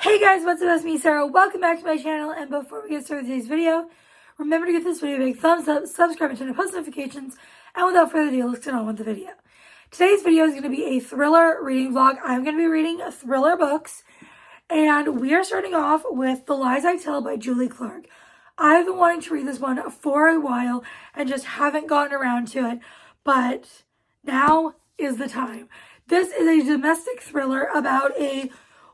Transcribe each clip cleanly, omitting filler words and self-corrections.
Hey guys, what's up? It's me, Sarah. Welcome back to my channel. And before we get started with today's video, remember to give this video a big thumbs up, subscribe, and turn on post notifications. And without further ado, let's get on with the video. Today's video is going to be a thriller reading vlog. I'm going to be reading thriller books. And we are starting off with The Lies I Tell by Julie Clark. I've been wanting to read this one for a while and just haven't gotten around to it. But now is the time. This is a domestic thriller about a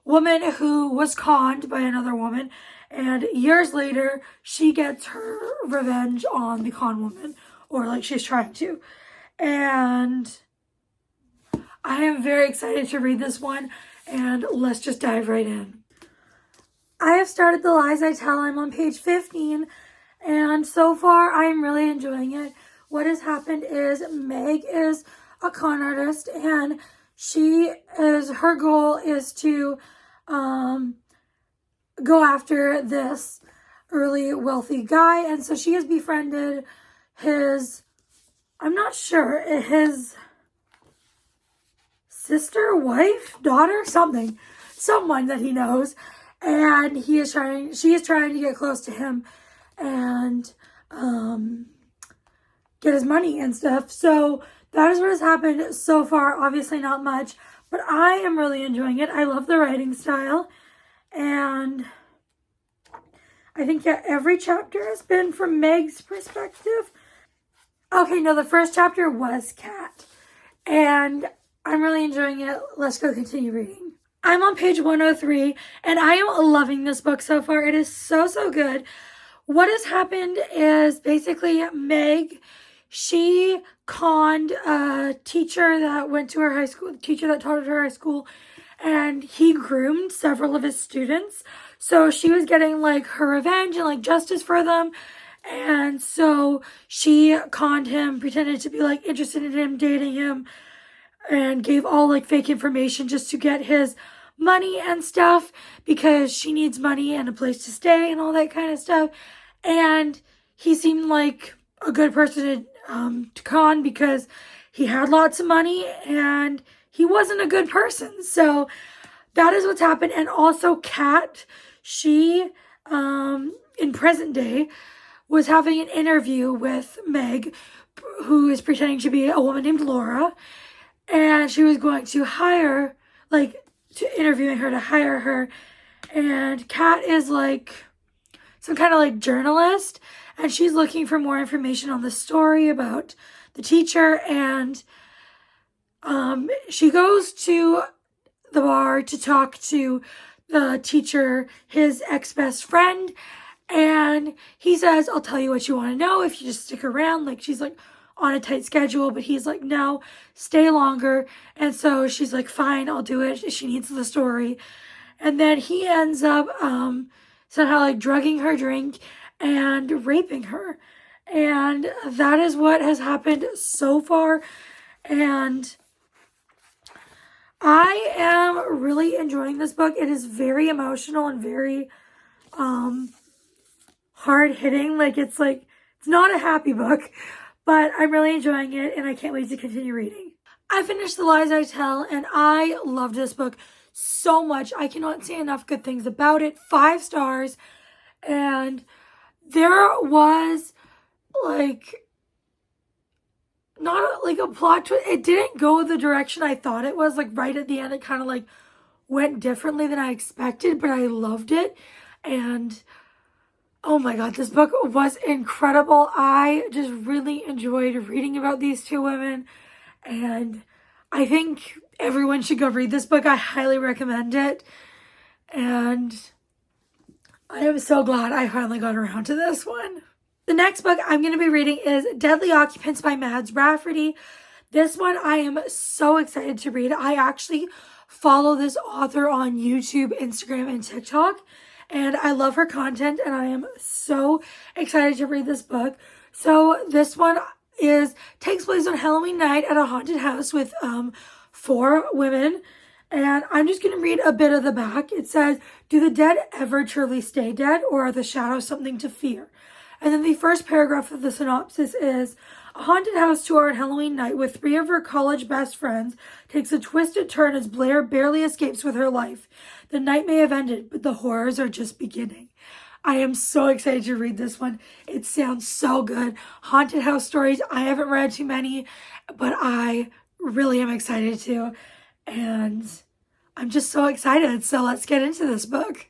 woman who was conned by another woman, and years later she gets her revenge on the con woman, or like she's trying to. And I am very excited to read this one, and let's just dive right in. I have started The Lies I Tell. I'm on page 15, and so far I am really enjoying it. What has happened is Meg is a con artist, and her goal is to go after this early wealthy guy. And so she has befriended his sister, wife, daughter, someone that he knows. And she is trying to get close to him and get his money and stuff. So that is what has happened so far. Obviously not much, but I am really enjoying it. I love the writing style. And I think, yeah, every chapter has been from Meg's perspective. Okay, no, the first chapter was Kat. And I'm really enjoying it. Let's go continue reading. I'm on page 103, and I am loving this book so far. It is so, so good. What has happened is basically Meg, she conned a teacher that went to her high school, the teacher that taught at her high school, and he groomed several of his students. So she was getting like her revenge and like justice for them. And so she conned him, pretended to be like interested in him, dating him, and gave all like fake information just to get his money and stuff, because she needs money and a place to stay and all that kind of stuff. And he seemed like a good person to con, because he had lots of money and he wasn't a good person. So that is what's happened. And also Kat, she in present day was having an interview with Meg, who is pretending to be a woman named Laura, and she was going to interviewing her to hire her. And Kat is like some kind of like journalist, and she's looking for more information on the story about the teacher. And she goes to the bar to talk to the teacher, his ex-best friend, and he says, I'll tell you what you want to know if you just stick around. Like, she's like on a tight schedule, but he's like, no, stay longer. And so she's like, fine, I'll do it. She needs the story. And then he ends up somehow like drugging her drink and raping her. And that is what has happened so far. And I am really enjoying this book. It is very emotional and very hard hitting. It's not a happy book, but I'm really enjoying it, and I can't wait to continue reading. I finished The Lies I Tell, and I loved this book so much. I cannot say enough good things about it. 5 stars. And there was not a plot twist. It didn't go the direction I thought it was. Right at the end, it kind of went differently than I expected, but I loved it. And oh my God, this book was incredible. I just really enjoyed reading about these two women, and I think everyone should go read this book. I highly recommend it, and I am so glad I finally got around to this one. The next book I'm going to be reading is Deadly Occupants by Mads Rafferty. This one I am so excited to read. I actually follow this author on YouTube, Instagram, and TikTok, and I love her content, and I am so excited to read this book. So this one takes place on Halloween night at a haunted house with 4 women. And I'm just going to read a bit of the back. It says, do the dead ever truly stay dead, or are the shadows something to fear? And then the first paragraph of the synopsis is, a haunted house tour on Halloween night with 3 of her college best friends takes a twisted turn as Blair barely escapes with her life. The night may have ended, but the horrors are just beginning. I am so excited to read this one. It sounds so good. Haunted house stories, I haven't read too many, but I really am excited to. And I'm just so excited. So let's get into this book.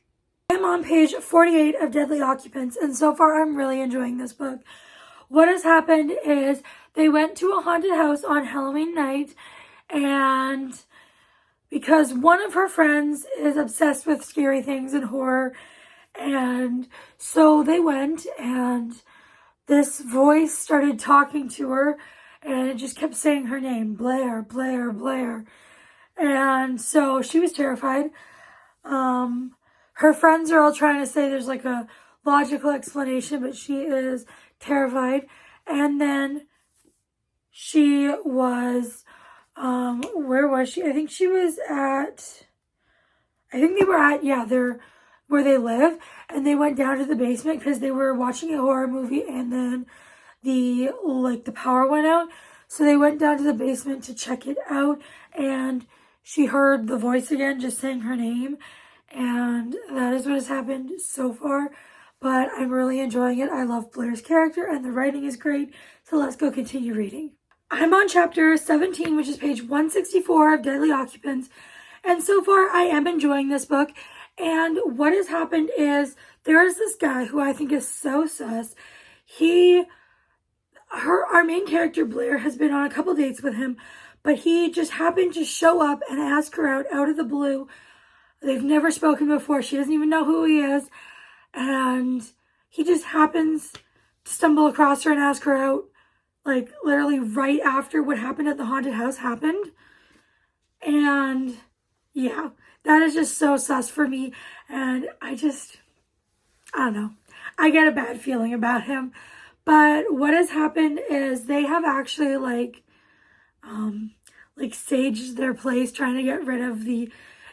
I'm on page 48 of Deadly Occupants, and so far I'm really enjoying this book. What has happened is they went to a haunted house on Halloween night, and because one of her friends is obsessed with scary things and horror, and so they went, and this voice started talking to her, and it just kept saying her name, Blair, Blair, Blair. And so she was terrified. Her friends are all trying to say there's like a logical explanation, but she is terrified. And then she was, where was she? I think they were at, where they live. And they went down to the basement because they were watching a horror movie, and then the power went out. So they went down to the basement to check it out, and she heard the voice again just saying her name. And that is what has happened so far. But I'm really enjoying it. I love Blair's character and the writing is great. So let's go continue reading. I'm on chapter 17, which is page 164 of Deadly Occupants. And so far I am enjoying this book. And what has happened is there is this guy who I think is so sus. Our main character Blair has been on a couple dates with him, but he just happened to show up and ask her out of the blue. They've never spoken before. She doesn't even know who he is. And he just happens to stumble across her and ask her out, like literally right after what happened at the haunted house happened. And yeah, that is just so sus for me. And I don't know. I get a bad feeling about him. But what has happened is they have actually saged their place, trying to get rid of the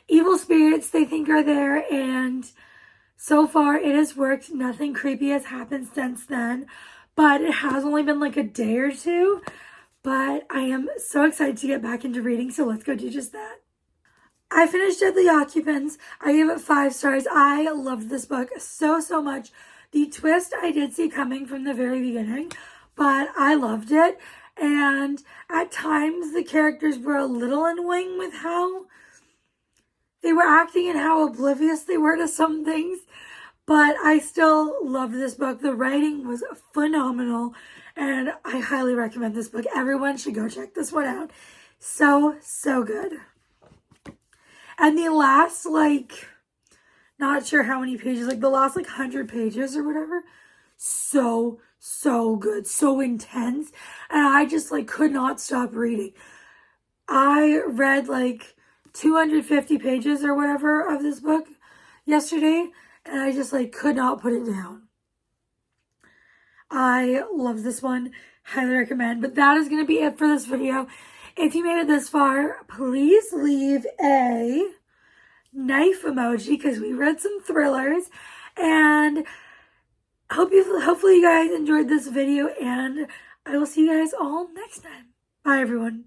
evil spirits they think are there, and so far it has worked. Nothing creepy has happened since then, but it has only been like a day or two. But I am so excited to get back into reading, so let's go do just that. I finished Deadly Occupants. I gave it 5 stars. I loved this book so much. The twist I did see coming from the very beginning, but I loved it. And at times the characters were a little annoying with how they were acting and how oblivious they were to some things. But I still loved this book. The writing was phenomenal, and I highly recommend this book. Everyone should go check this one out. So good. And the last, not sure how many pages, the last 100 pages or whatever, so good, so intense. And I just could not stop reading. I read 250 pages or whatever of this book yesterday, and I just could not put it down. I love this one. Highly recommend. But that is going to be it for this video. If you made it this far, please leave a knife emoji because we read some thrillers. And hopefully you guys enjoyed this video, and I will see you guys all next time. Bye, everyone.